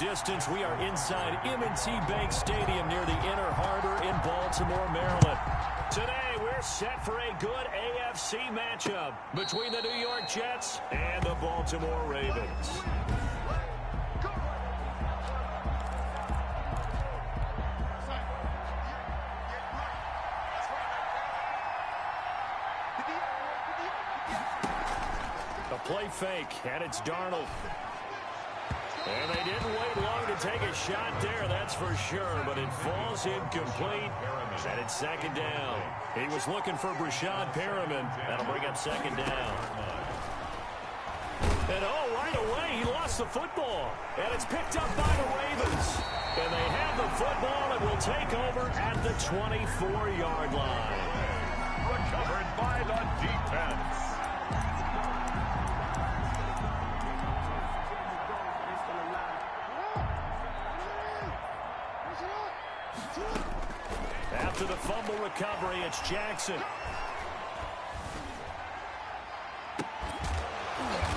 distance, we are inside M&T Bank Stadium near the Inner Harbor in Baltimore, Maryland. Today, we're set for a good AFC matchup between the New York Jets and the Baltimore Ravens. A play fake, and it's Darnold. And they didn't wait long to take a shot there, that's for sure, but it falls incomplete, and it's second down. He was looking for Breshad Perriman. That'll bring up second down. And right away, he lost the football, and it's picked up by the Ravens. And they have the football and will take over at the 24-yard line. Recovered by the defense. After the fumble recovery, it's Jackson.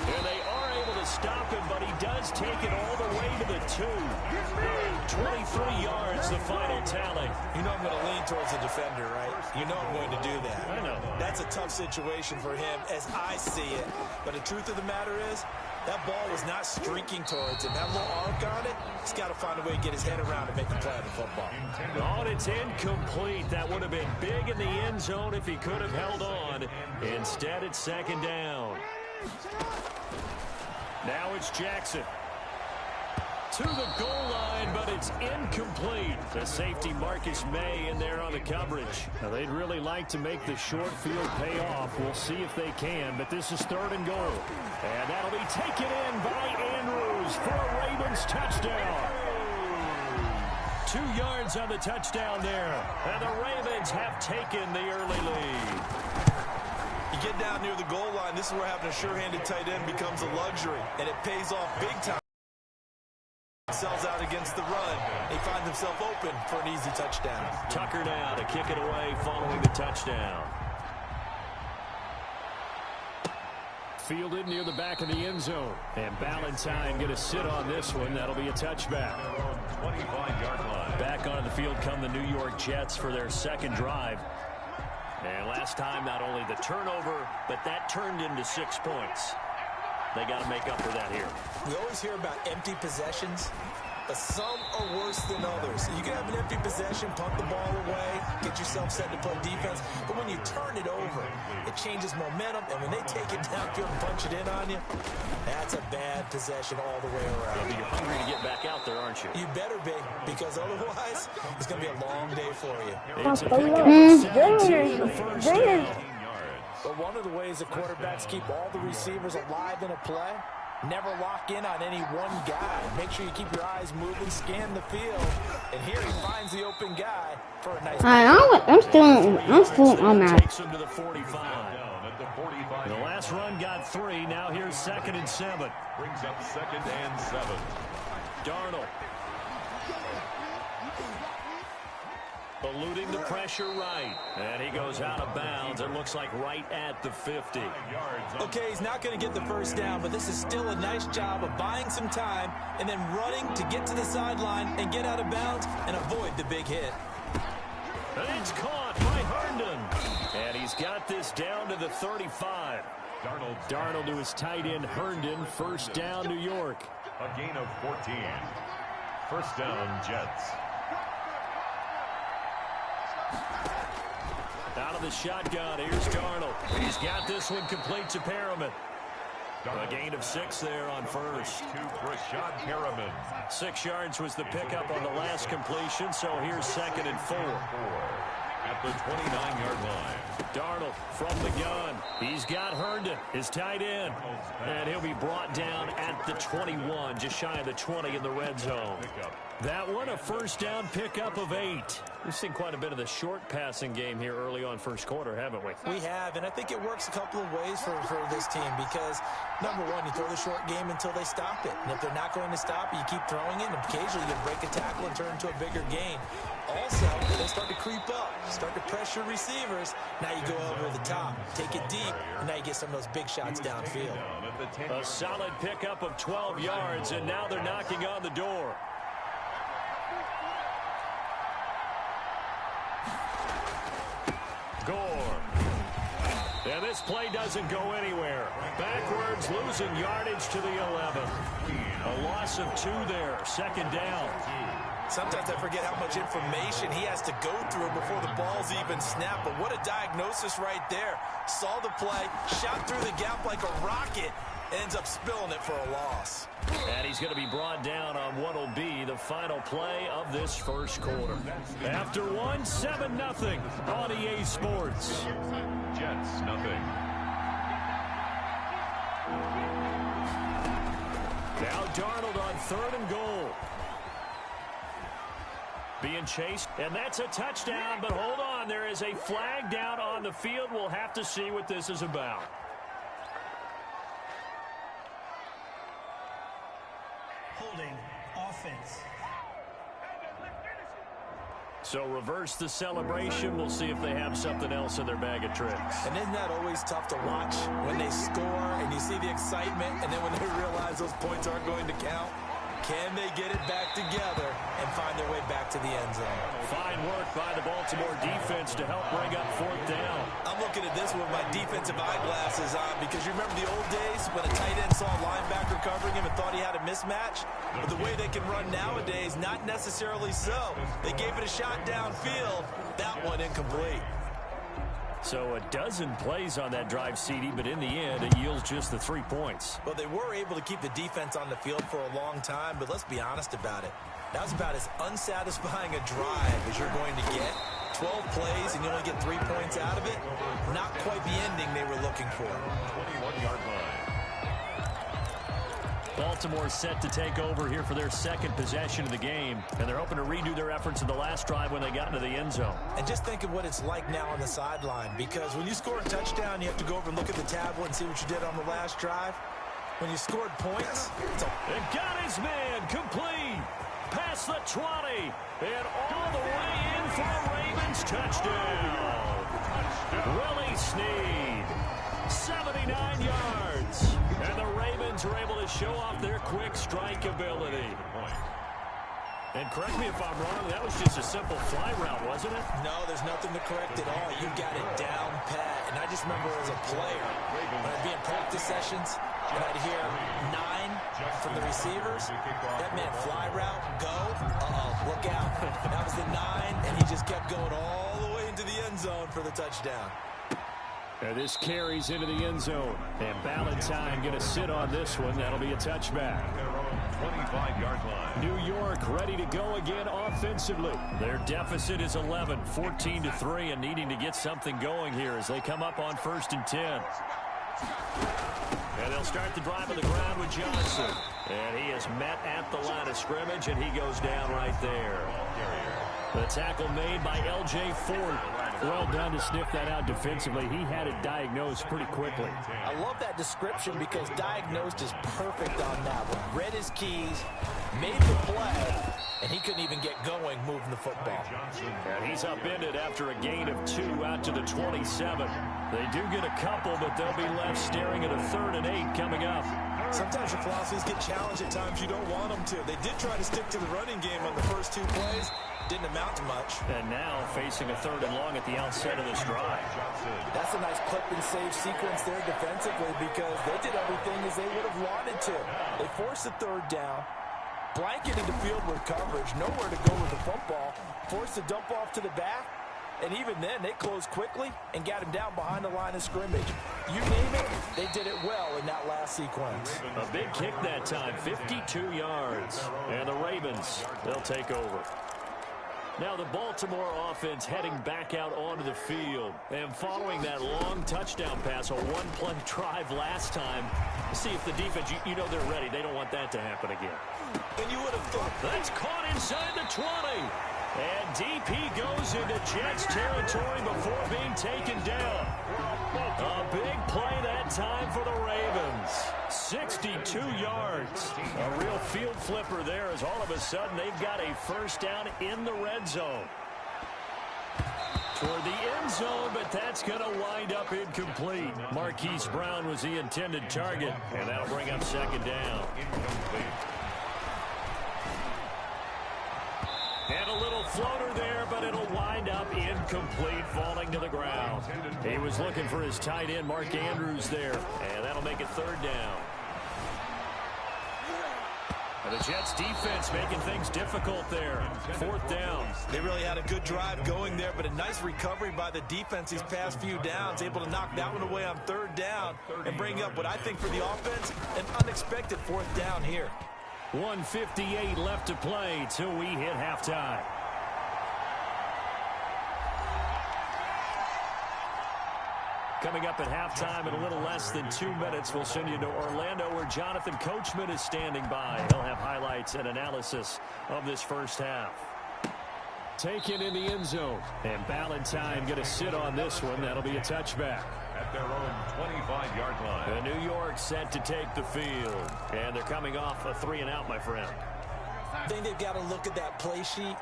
And they are able to stop him, but he does take it all the way to the 2. 23 yards, the final tally. You know I'm going to lean towards the defender, right? You know I'm going to do that. I know. That's a tough situation for him as I see it. But the truth of the matter is, that ball was not streaking towards him. That little arc on it, he's got to find a way to get his head around and make the play of the football. Oh, and it's incomplete. That would have been big in the end zone if he could have held on. Instead, it's second down. Now it's Jackson. To the goal line, but it's incomplete. The safety Marcus May in there on the coverage. Now, they'd really like to make the short field pay off. We'll see if they can, but this is third and goal. And that'll be taken in by Andrews for a Ravens touchdown. 2 yards on the touchdown there. And the Ravens have taken the early lead. You get down near the goal line, this is where having a sure-handed tight end becomes a luxury, and it pays off big time. Sells out against the run. He finds himself open for an easy touchdown. Tucker now to kick it away following the touchdown. Fielded near the back of the end zone. And Ballantyne going to sit on this one. That'll be a touchback. 25-yard line. Back on the field come the New York Jets for their second drive. And last time, not only the turnover, but that turned into 6 points. They got to make up for that here. We always hear about empty possessions, but some are worse than others. You can have an empty possession, punt the ball away, get yourself set to play defense, but when you turn it over, it changes momentum, and when they take it downfield and punch it in on you, that's a bad possession all the way around. You're hungry to get back out there, aren't you? You better be, because otherwise, it's going to be a long day for you. It's a pickup of 17 the first down. But one of the ways that quarterbacks keep all the receivers alive in a play, never lock in on any one guy. Make sure you keep your eyes moving, scan the field, and here he finds the open guy for a nice. I'm still on that. Takes him to the 45. The last run got 3. Now here's 2nd and 7. Brings up 2nd and 7. Darnold. Eluding the pressure right. And he goes out of bounds. It looks like right at the 50. Okay, he's not going to get the first down, but this is still a nice job of buying some time and then running to get to the sideline and get out of bounds and avoid the big hit. And it's caught by Herndon. And he's got this down to the 35. Darnold to his tight end Herndon. First down, New York. A gain of 14. First down, Jets. Out of the shotgun, here's Darnold. He's got this one complete to Perriman. A gain of 6 there on first. To Breshad Perriman. 6 yards was the pickup on the last completion, so here's 2nd and 4. At the 29-yard line. Darnold from the gun. He's got Herndon, his tight end. And he'll be brought down at the 21, just shy of the 20 in the red zone. That one, a first down pickup of 8. We've seen quite a bit of the short passing game here early on first quarter, haven't we? We have, and I think it works a couple of ways for this team because, number one, you throw the short game until they stop it. And if they're not going to stop it, you keep throwing it, and occasionally you break a tackle and turn into a bigger gain. Also, they start to creep up, start to pressure receivers. Now you go over the top, take it deep, and now you get some of those big shots downfield. A solid pickup of 12 yards, and now they're knocking on the door. Gore. And this play doesn't go anywhere. Backwards, losing yardage to the 11. A loss of 2 there, second down. Sometimes I forget how much information he has to go through before the ball's even snapped. But what a diagnosis right there. Saw the play, shot through the gap like a rocket, ends up spilling it for a loss. And he's going to be brought down on what will be the final play of this first quarter. After one, 7-0 on EA Sports. Jets, nothing. Now Darnold on 3rd and goal. Being chased, and that's a touchdown, but hold on, there is a flag down on the field. We'll have to see what this is about. Holding offense. So reverse the celebration. We'll see if they have something else in their bag of tricks. And isn't that always tough to watch when they score and you see the excitement, and then when they realize those points aren't going to count? Can they get it back together and find their way back to the end zone? Fine work by the Baltimore defense to help bring up 4th down. I'm looking at this with my defensive eyeglasses on because you remember the old days when a tight end saw a linebacker covering him and thought he had a mismatch? But the way they can run nowadays, not necessarily so. They gave it a shot downfield. That one incomplete. So a dozen plays on that drive, CD, but in the end, it yields just the 3 points. Well, they were able to keep the defense on the field for a long time, but let's be honest about it. That was about as unsatisfying a drive as you're going to get. 12 plays and you only get 3 points out of it. Not quite the ending they were looking for. 21-yard line. Baltimore set to take over here for their second possession of the game, and they're hoping to redo their efforts in the last drive when they got into the end zone. And just think of what it's like now on the sideline, because when you score a touchdown, you have to go over and look at the tablet and see what you did on the last drive. When you scored points, and got his man complete. Past the 20, and all the way in for a Ravens touchdown. Willie Snead, 79 yards. And the Ravens are able to show off their quick strike ability. And correct me if I'm wrong, that was just a simple fly route, wasn't it? No, there's nothing to correct at all. You got it down pat. And I just remember as a player, when I'd be in practice sessions, and I'd hear 9 from the receivers, that meant fly route, go, look out. That was the 9, and he just kept going all the way into the end zone for the touchdown. And this carries into the end zone. And Valentine going to sit on this one. That'll be a touchback. 25-yard line. New York ready to go again offensively. Their deficit is 11, 14-3, and needing to get something going here as they come up on 1st and 10. And they'll start the drive on the ground with Johnson. And he is met at the line of scrimmage, and he goes down right there. The tackle made by L.J. Ford. Well done to sniff that out defensively. He had it diagnosed pretty quickly. I love that description because diagnosed is perfect on that one. Read his keys, made the play, and he couldn't even get going moving the football. And he's upended after a gain of 2 out to the 27. They do get a couple, but they'll be left staring at a 3rd and 8 coming up. Sometimes your philosophies get challenged at times you don't want them to. They did try to stick to the running game on the first 2 plays. Didn't amount to much. And now facing a 3rd and long at the outset of this drive. That's a nice clip and save sequence there defensively because they did everything as they would have wanted to. They forced the 3rd down, blanketed the field with coverage, nowhere to go with the football, forced to dump off to the back, and even then they closed quickly and got him down behind the line of scrimmage. You name it, they did it well in that last sequence. A big kick that time, 52 yards. And the Ravens, they'll take over. Now the Baltimore offense heading back out onto the field. And following that long touchdown pass, a 1-play drive last time, see if the defense, you know they're ready. They don't want that to happen again. And you would have thought that's caught inside the 20. And DP goes into Jets territory before being taken down. A big play that time for the Ravens. 62 yards. A real field flipper there as all of a sudden they've got a first down in the red zone. Toward the end zone, but that's going to wind up incomplete. Marquise Brown was the intended target, and that'll bring up second down. And a little floater there, but it'll wind up incomplete, falling to the ground. He was looking for his tight end, Mark Andrews, there, and that'll make it third down. And the Jets defense making things difficult there. Fourth down. They really had a good drive going there, but a nice recovery by the defense these past few downs, able to knock that one away on third down and bring up what I think for the offense, an unexpected fourth down here. 1:58 left to play till we hit halftime. Coming up at halftime in a little less than 2 minutes, we'll send you to Orlando where Jonathan Coachman is standing by. He'll have highlights and analysis of this first half. Taken in the end zone. And Ballantyne going to sit on this one. That'll be a touchback. At their own 25-yard line. The New York set to take the field. And they're coming off a 3-and-out, my friend. I think they've got to look at that play sheet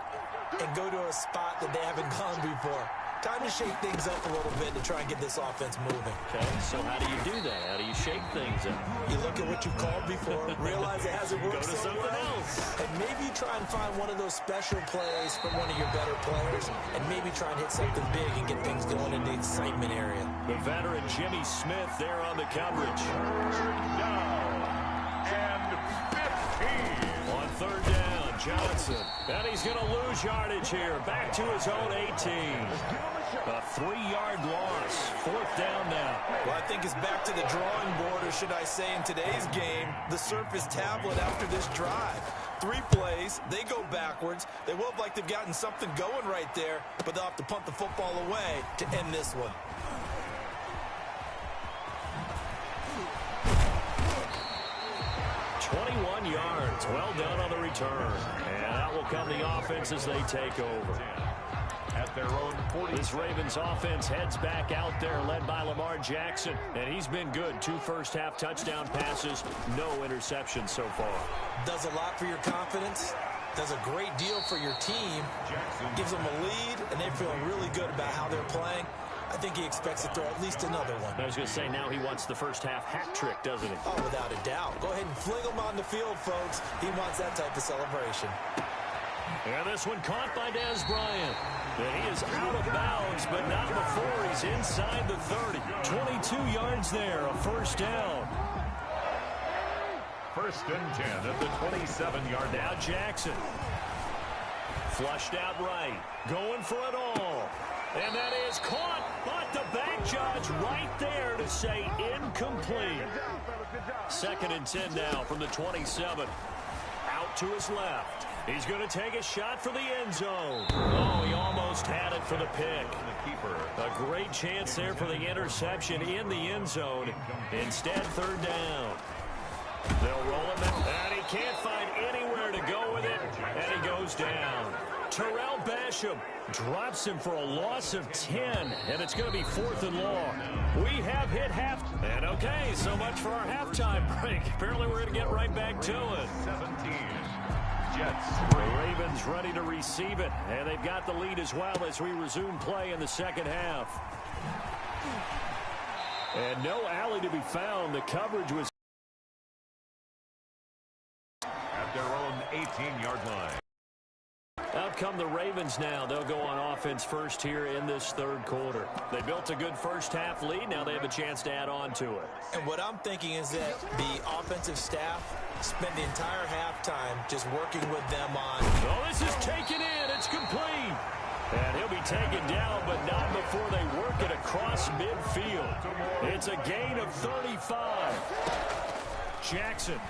and go to a spot that they haven't gone before. Time to shake things up a little bit to try and get this offense moving. Okay, so how do you do that? How do you shake things up? You look at what you called before, realize it hasn't worked so well, and maybe you try and find one of those special plays from one of your better players, and maybe try and hit something big and get things going in the excitement area. The veteran Jimmy Smith there on the coverage. Down and 15. On third down, Johnson. And he's going to lose yardage here. Back to his own 18. A 3-yard loss. Fourth down now. Well, I think it's back to the drawing board, or should I say in today's game, the Surface tablet after this drive. 3 plays, they go backwards. They look like they've gotten something going right there, but they'll have to punt the football away to end this one. Yards. Well done on the return. And out will come the offense as they take over. At their own 40. This Ravens offense heads back out there, led by Lamar Jackson. And he's been good. 2 first-half touchdown passes, no interceptions so far. Does a lot for your confidence. Does a great deal for your team. Gives them a lead, and they're feeling really good about how they're playing. I think he expects to throw at least another one. I was going to say, now he wants the first-half hat trick, doesn't he? Oh, without a doubt. Go ahead and fling him on the field, folks. He wants that type of celebration. And this one caught by Dez Bryant. And he is out of bounds, but not before he's inside the 30. 22 yards there, a first down. First and 10 at the 27-yard. Now Jackson. Flushed out right. Going for it all. And that is caught, but the back judge right there to say incomplete. Second and 10 now from the 27. Out to his left. He's going to take a shot for the end zone. Oh, he almost had it for the pick. A great chance there for the interception in the end zone. Instead, third down. They'll roll him in, and he can't find anywhere to go with it, and he goes down. Terrell Basham drops him for a loss of 10, and it's going to be 4th and long. We have hit half. And okay, so much for our halftime break. Apparently we're going to get right back to it. 17. Jets. The Ravens ready to receive it, and they've got the lead as well as we resume play in the second half. And no alley to be found. The coverage was at their own 18-yard line. Out come the Ravens now. They'll go on offense first here in this third quarter. They built a good first-half lead. Now they have a chance to add on to it. And what I'm thinking is that the offensive staff spent the entire halftime just working with them on. Oh, this is taken in. It's complete. And he'll be taken down, but not before they work it across midfield. It's a gain of 35. Jackson.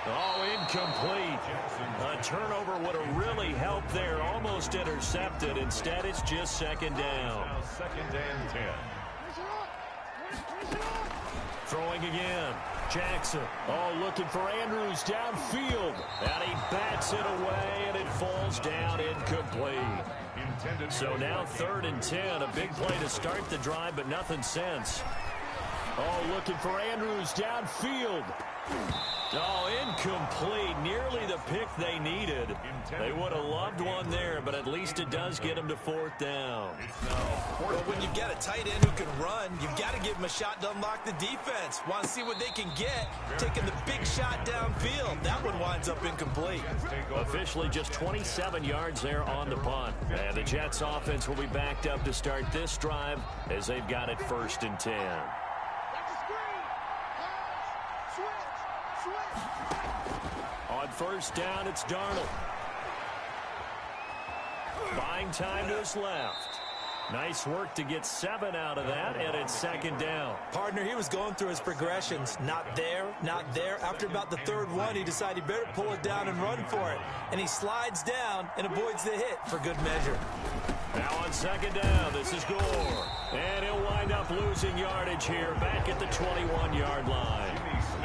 Oh, incomplete. A turnover would have really helped there. Almost intercepted. Instead, it's just second down. Now second and 10. Throwing again. Jackson. Oh, looking for Andrews downfield. And he bats it away, and it falls down incomplete. So now 3rd and 10. A big play to start the drive, but nothing since. Oh, looking for Andrews downfield. Oh, incomplete. Nearly the pick they needed. They would have loved one there, but at least it does get them to 4th down. Well, when you get a tight end who can run, you've got to give him a shot to unlock the defense. Want to see what they can get, taking the big shot downfield. That one winds up incomplete. Officially just 27 yards there on the punt. And the Jets offense will be backed up to start this drive as they've got it 1st and 10. On 1st down, it's Darnold. Buying time to his left. Nice work to get 7 out of that, and it's 2nd down. Partner, he was going through his progressions. Not there, not there. After about the 3rd one, he decided he better pull it down and run for it. And he slides down and avoids the hit for good measure. Now on 2nd down, this is Gore. And he'll wind up losing yardage here back at the 21-yard line.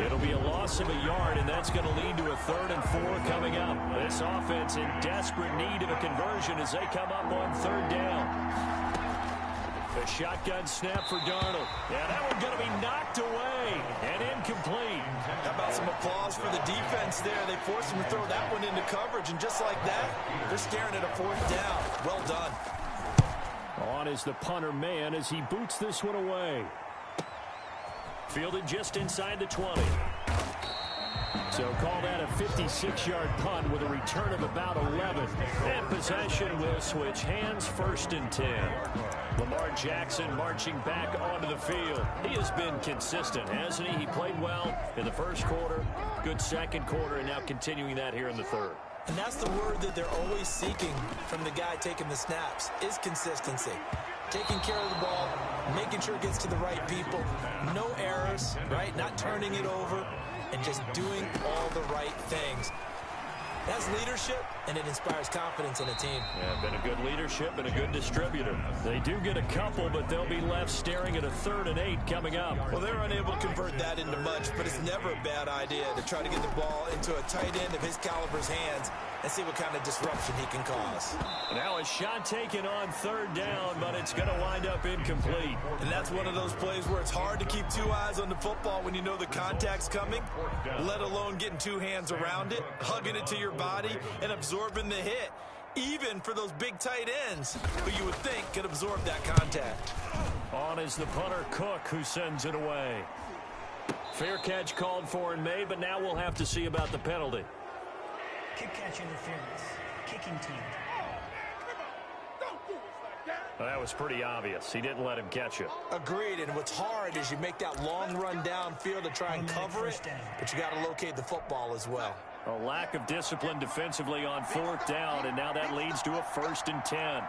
It'll be a loss of a yard, and that's going to lead to a 3rd and 4 coming up. This offense in desperate need of a conversion as they come up on 3rd down. The shotgun snap for Darnold. Yeah, that one's going to be knocked away and incomplete. How about some applause for the defense there? They forced him to throw that one into coverage, and just like that, they're staring at a 4th down. Well done. On is the punter man as he boots this one away. Fielded just inside the 20. So call that a 56-yard punt with a return of about 11. And possession will switch hands, 1st and 10. Lamar Jackson marching back onto the field. He has been consistent, hasn't he? He played well in the 1st quarter, good 2nd quarter, and now continuing that here in the 3rd. And that's the word that they're always seeking from the guy taking the snaps, is consistency. Taking care of the ball, making sure it gets to the right people, no errors, right? Not turning it over, and just doing all the right things. That's leadership, and it inspires confidence in a team. Yeah, been a good leadership and a good distributor. They do get a couple, but they'll be left staring at a 3rd and 8 coming up. Well, they're unable to convert that into much, but it's never a bad idea to try to get the ball into a tight end of his caliber's hands and see what kind of disruption he can cause. Now a shot taken on 3rd down, but it's going to wind up incomplete. And that's one of those plays where it's hard to keep 2 eyes on the football when you know the contact's coming, let alone getting 2 hands around it, hugging it to your body, and absorbing the hit, even for those big tight ends who you would think could absorb that contact. On is the punter, Cook, who sends it away. Fair catch called for and made, but now we'll have to see about the penalty. Kick catch interference. Kicking team. Well, that was pretty obvious. He didn't let him catch it. Agreed, and what's hard is you make that long run downfield to try and cover it, but you got to locate the football as well. A lack of discipline defensively on 4th down, and now that leads to a 1st and 10.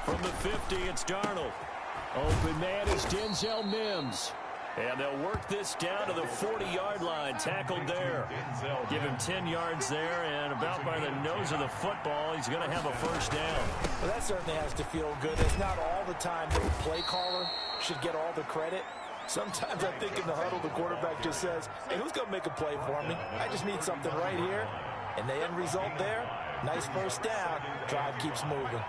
From the 50, it's Darnold. Open man is Denzel Mims. And they'll work this down to the 40-yard line, tackled there. Give him 10 yards there, and about by the nose of the football, he's going to have a 1st down. Well, that certainly has to feel good. It's not all the time that the play caller should get all the credit. Sometimes I think in the huddle, the quarterback just says, hey, who's going to make a play for me? I just need something right here. And the end result there, nice 1st down. Drive keeps moving.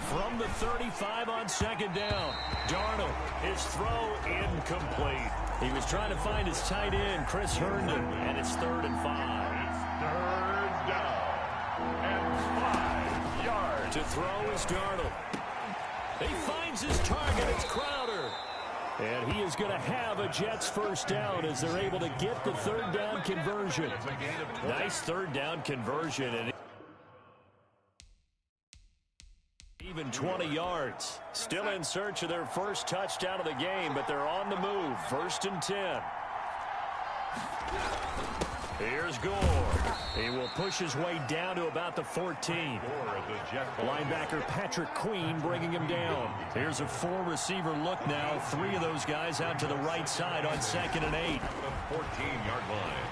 From the 35 on 2nd down, Darnold, his throw incomplete. He was trying to find his tight end, Chris Herndon, and it's 3rd and 5. 3rd down and 5 yards. To throw is Darnold. He finds his target, it's Crowder. And he is going to have a Jets 1st down as they're able to get the 3rd down conversion. Nice 3rd down conversion. And even 20 yards. Still in search of their 1st touchdown of the game, but they're on the move. 1st and 10. Here's Gore. He will push his way down to about the 14. Linebacker Patrick Queen bringing him down. Here's a 4-receiver look now. 3 of those guys out to the right side on 2nd and 8. 14-yard line.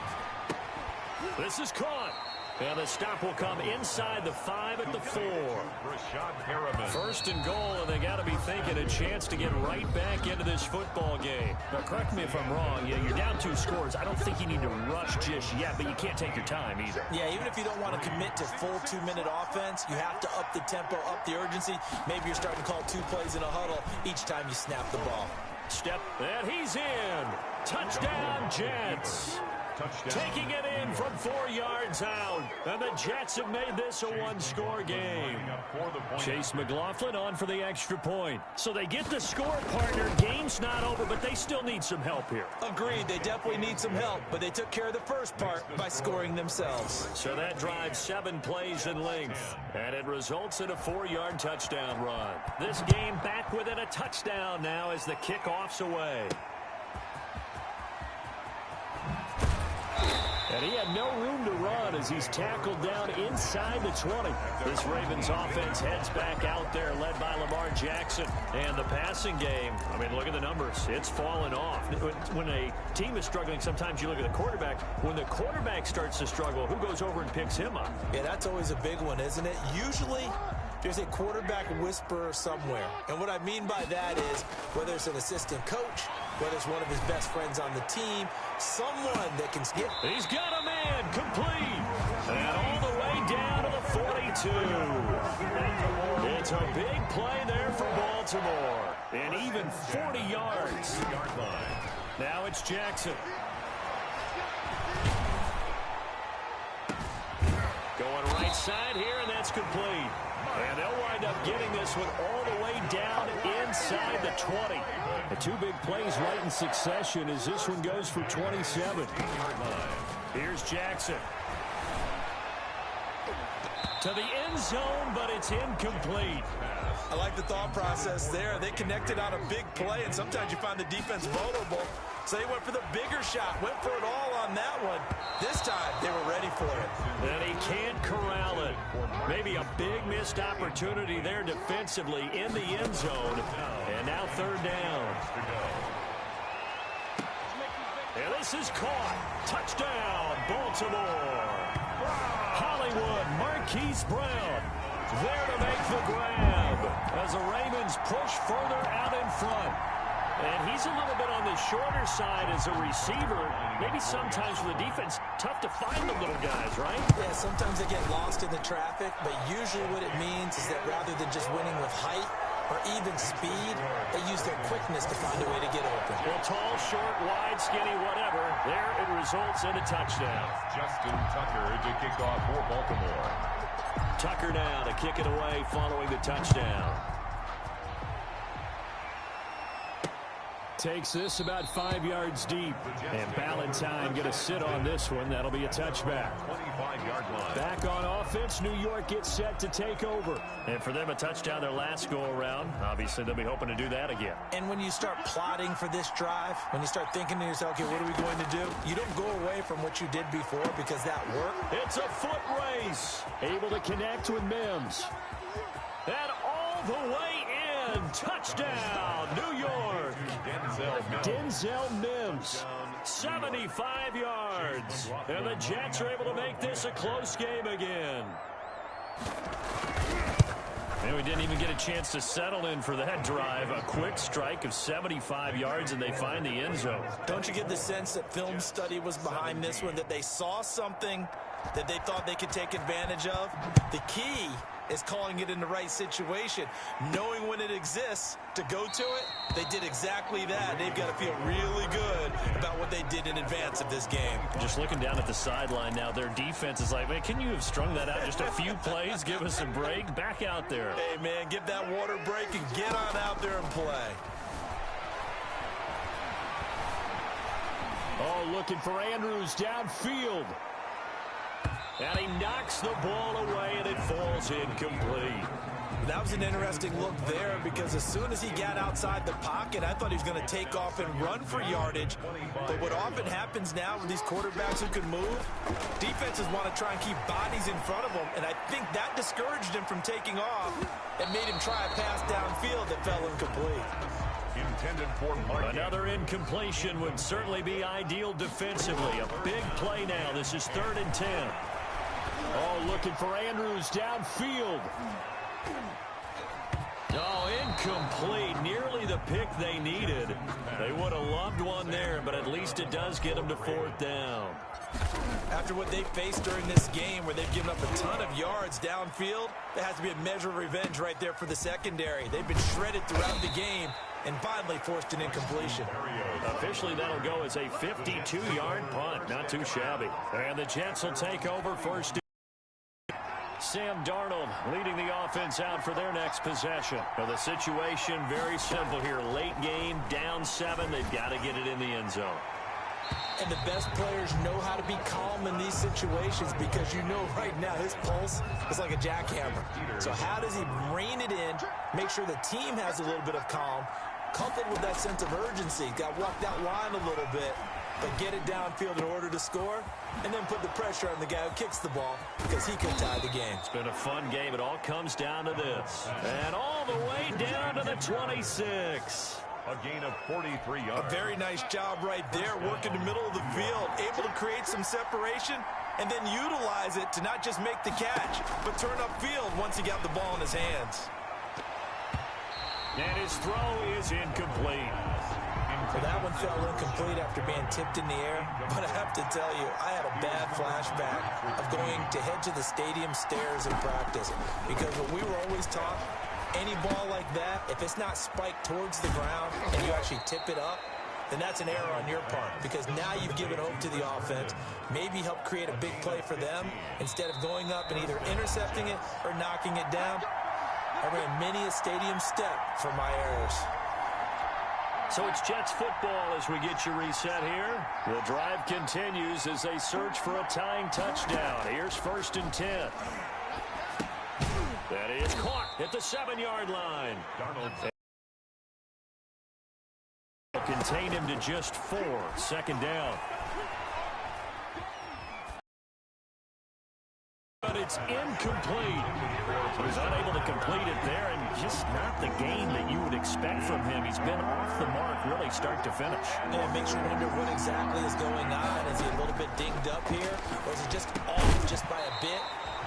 This is caught. And the stop will come inside the 5 at the 4. First and goal, and they got to be thinking a chance to get right back into this football game. Now, correct me if I'm wrong. Yeah, you're down 2 scores. I don't think you need to rush just yet, but you can't take your time either. Yeah, even if you don't want to commit to full 2-minute offense, you have to up the tempo, up the urgency. Maybe you're starting to call 2 plays in a huddle each time you snap the ball. Step, and he's in. Touchdown, Jets. Taking it in from 4 yards out. And the Jets have made this a 1-score game. Chase McLaughlin on for the extra point. So they get the score, partner. Game's not over, but they still need some help here. Agreed. They definitely need some help, but they took care of the first part by scoring themselves. So that drives 7 plays in length. And it results in a 4-yard touchdown run. This game back within a touchdown now as the kickoff's away. And he had no room to run as he's tackled down inside the 20. This Ravens offense heads back out there, led by Lamar Jackson. And the passing game, I mean, look at the numbers. It's fallen off. When a team is struggling, sometimes you look at the quarterback. When the quarterback starts to struggle, who goes over and picks him up? Yeah, that's always a big one, isn't it? Usually, there's a quarterback whisperer somewhere. And what I mean by that is, whether it's an assistant coach, whether it's one of his best friends on the team, someone that can skip. He's got a man complete. And all the way down to the 42. It's a big play there for Baltimore. And even 40 yards. Now it's Jackson. Going right side here, and that's complete. And they'll wind up getting this one all the way down inside the 20. The 2 big plays right in succession as this one goes for 27. Here's Jackson. To the end zone, but it's incomplete. I like the thought process there. They connected on a big play, and sometimes you find the defense vulnerable. So they went for the bigger shot, went for it all on that one. This time, they were ready for it. And he can't corral it. Maybe a big missed opportunity there defensively in the end zone. And now 3rd down. And this is caught. Touchdown, Baltimore. Hollywood, Marquise Brown. There to make the grab as the Ravens push further out in front. And he's a little bit on the shorter side as a receiver. Maybe sometimes for the defense, tough to find the little guys, right? Yeah, sometimes they get lost in the traffic, but usually what it means is that rather than just winning with height or even speed, they use their quickness to find a way to get open. Well, tall, short, wide, skinny, whatever. There it results in a touchdown. Justin Tucker to kick off for Baltimore. Tucker now to kick it away following the touchdown. Takes this about 5 yards deep. And Ballantyne going to sit on this one. That'll be a touchback. 25-yard line. Back on offense, New York gets set to take over. And for them, a touchdown their last go-around. Obviously, they'll be hoping to do that again. And when you start plotting for this drive, when you start thinking to yourself, okay, what are we going to do? You don't go away from what you did before because that worked. It's a foot race. Able to connect with Mims. And all the way in. Touchdown, New York. Denzel Mims, 75 yards. And the Jets are able to make this a close game again. And we didn't even get a chance to settle in for that drive. A quick strike of 75 yards, and they find the end zone. Don't you get the sense that film study was behind this one, that they saw something that they thought they could take advantage of? The key is calling it in the right situation, knowing when it exists to go to it. They did exactly that. They've got to feel really good about what they did in advance of this game. Just looking down at the sideline now, their defense is like, man, can you have strung that out just a few plays? Give us a break. Back out there. Hey, man, give that water break and get on out there and play. Oh, looking for Andrews downfield. And he knocks the ball away, and it falls incomplete. That was an interesting look there because as soon as he got outside the pocket, I thought he was going to take off and run for yardage. But what often happens now with these quarterbacks who can move, defenses want to try and keep bodies in front of them, and I think that discouraged him from taking off and made him try a pass downfield that fell incomplete. Intended for Marquez. Another incompletion would certainly be ideal defensively. A big play now. This is 3rd and 10. Oh, looking for Andrews downfield. Oh, incomplete. Nearly the pick they needed. They would have loved one there, but at least it does get them to 4th down. After what they faced during this game where they've given up a ton of yards downfield, there has to be a measure of revenge right there for the secondary. They've been shredded throughout the game and finally forced an incompletion. Officially, that'll go as a 52-yard punt. Not too shabby. And the Jets will take over first. Sam Darnold leading the offense out for their next possession. Well, the situation very simple here. Late game, down 7. They've got to get it in the end zone. And the best players know how to be calm in these situations because you know right now his pulse is like a jackhammer. So how does he rein it in, make sure the team has a little bit of calm, coupled with that sense of urgency. Got to walk that line a little bit, but get it downfield in order to score, and then put the pressure on the guy who kicks the ball because he could tie the game. It's been a fun game. It all comes down to this. And all the way down to the 26. A gain of 43 yards. A very nice job right there, working the middle of the field, able to create some separation, and then utilize it to not just make the catch, but turn upfield once he got the ball in his hands. And his throw is incomplete. So that one fell incomplete after being tipped in the air. But I have to tell you, I had a bad flashback of going to head to the stadium stairs in practice. Because what we were always taught, any ball like that, if it's not spiked towards the ground and you actually tip it up, then that's an error on your part. Because now you've given hope to the offense, maybe help create a big play for them instead of going up and either intercepting it or knocking it down. I ran many a stadium step for my errors. So it's Jets football as we get you reset here. The drive continues as they search for a tying touchdown. Here's 1st and 10. That is caught at the 7-yard line. Darnold contain him to just 4. 2nd down. But it's incomplete. He was unable to complete it there, and just not the game that you would expect from him. He's been off the mark really start to finish. And it makes you wonder what exactly is going on. Is he a little bit dinged up here, or is it just off just by a bit?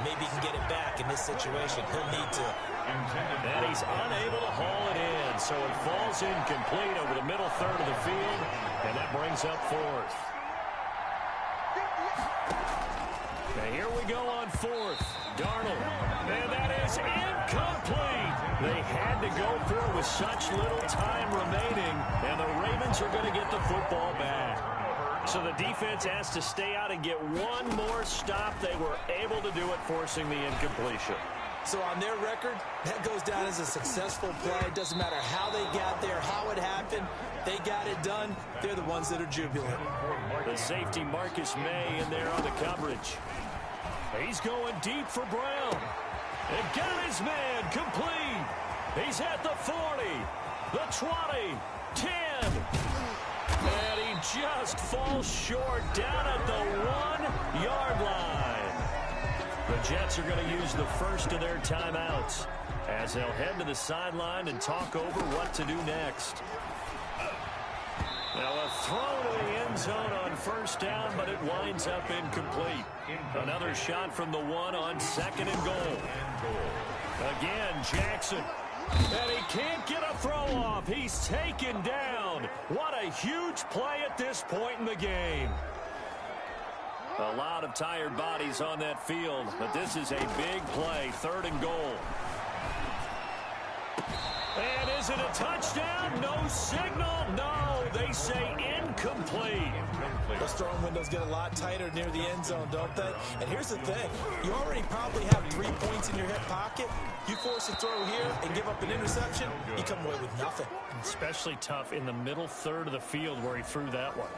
Maybe he can get it back in this situation. He'll need to. And he's unable to haul it in, so it falls incomplete over the middle third of the field, and that brings up 4th. Now here we go on 4th. Darnold. And that is incomplete. They had to go for it with such little time remaining, and the Ravens are going to get the football back. So the defense has to stay out and get one more stop. They were able to do it, forcing the incompletion. So on their record, that goes down as a successful play. It doesn't matter how they got there, how it happened. They got it done. They're the ones that are jubilant. The safety Marcus May in there on the coverage. He's going deep for Brown. And got his man complete. He's at the 40, the 20, 10. And he just falls short down at the 1-yard line. The Jets are going to use the first of their timeouts as they'll head to the sideline and talk over what to do next. Now a throw to the end zone on 1st down, but it winds up incomplete. Another shot from the 1 on 2nd and goal. Again, Jackson. And he can't get a throw off. He's taken down. What a huge play at this point in the game. A lot of tired bodies on that field, but this is a big play. 3rd and goal. And is it a touchdown? No signal. No, they say incomplete. Those throwing windows get a lot tighter near the end zone, don't they? And here's the thing. You already probably have 3 points in your hip pocket. You force a throw here and give up an interception, you come away with nothing. Especially tough in the middle third of the field where he threw that one.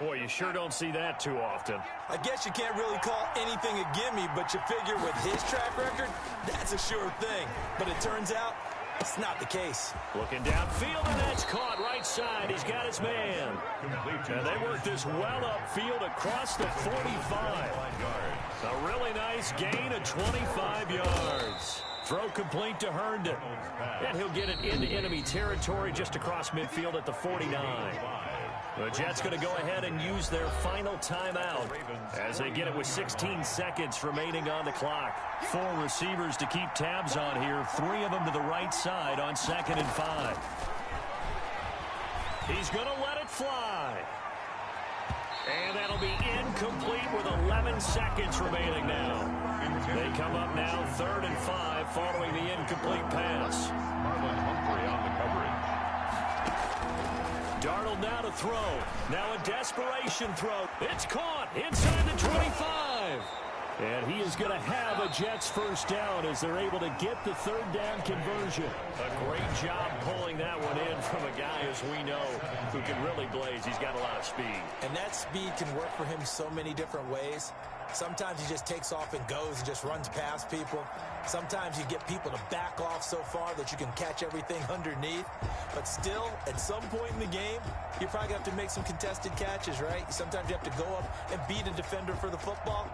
Boy, you sure don't see that too often. I guess you can't really call anything a gimme, but you figure with his track record, that's a sure thing. But it turns out, it's not the case. Looking downfield, and that's caught right side. He's got his man. And they work this well upfield across the 45. A really nice gain of 25 yards. Throw complete to Herndon. And he'll get it into enemy territory just across midfield at the 49. The Jets going to go ahead and use their final timeout as they get it with 16 seconds remaining on the clock. 4 receivers to keep tabs on here. 3 of them to the right side on 2nd and 5. He's going to let it fly. And that'll be incomplete with 11 seconds remaining now. They come up now 3rd and 5 following the incomplete pass. Marlon Humphrey on the coverage. Darnold now to throw. Now a desperation throw. It's caught inside the 25. And he is going to have a Jets first down as they're able to get the 3rd down conversion. A great job pulling that one in from a guy, as we know, who can really blaze. He's got a lot of speed. And that speed can work for him so many different ways. Sometimes he just takes off and goes and just runs past people. Sometimes you get people to back off so far that you can catch everything underneath. But still, at some point in the game, you're probably going to have to make some contested catches, right? Sometimes you have to go up and beat a defender for the football.